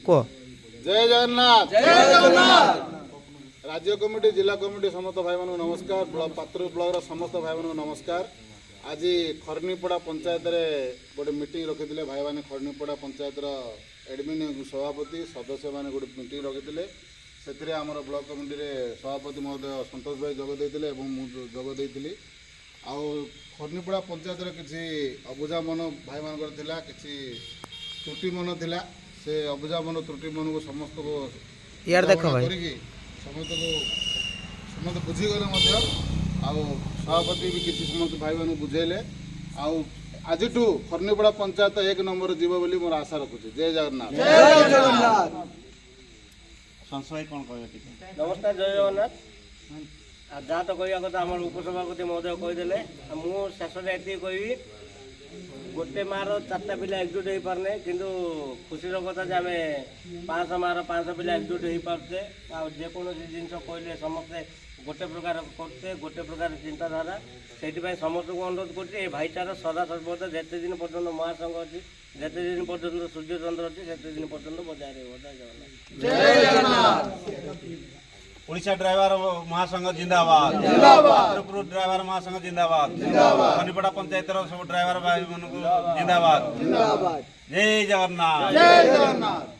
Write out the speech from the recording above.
कह जय जगन्नाथ जय जगन्नाथ। राज्य कमिटी जिला कमिटी समस्त भाई मानू नमस्कार। पात्र ब्लॉक समस्त भाई मानू नमस्कार। आज खरनीपड़ा पंचायत रे गोटे मीटिंग रखी भाई मैंने खरनीपड़ा पंचायत एडमिन सभापति सदस्य मैंने गोटे मीटिंग रखी से आमर ब्लॉक कमिटी रे सभापति महोदय संतोष भाई जोगदे जोगदी आउ खरनीपड़ा पंचायत किसी अबुझा मन भाई मान कि त्रुटि मन थिला से अबुझा मन त्रुटि मन को समस्त को यार देखो भाई समस्त को समस्त बुझीगले सभापति भी किसी समस्त भाई मान बुझेले आज खरनीपड़ा पंचायत 1 नंबर जीव बोली मोर आशा रखुची। जय जगन्नाथ जय जगन्नाथ। संशय कौन कहे नमस्कार जय जगन्नाथ। जहाँ तो कहवा कथा आम उपसभापति महोदय कहीदे मुझे शेष ये कहि गोटे मार 4टा पिला एकजुट हो पारने किंतु खुशी कथा जे आम 500 मार 500 पिला एकजुट हो पारे जेकोसी जिन कहले समस्ते गोटे प्रकार करते गोटे प्रकार चिंताधारा से समस्त को अनुरोध कर भाईचारा सदा सर्वदा जिते दिन पर्यटन महासंघ अच्छी जिते दिन पर्यटन सूर्य चंद्र अच्छी से दिन पर्यटन बजाय रही। जय जगन्नाथ। ओडिशा ड्राइवर महासंघ जिंदाबाद जिंदाबाद। ड्राइवर महासंघ जिंदाबाद जिंदाबाद। खरनीपड़ा पंचायत सब ड्राइवर भाई मन जिंदाबाद जिंदाबाद। जय जगन्नाथ जय जगन्नाथ।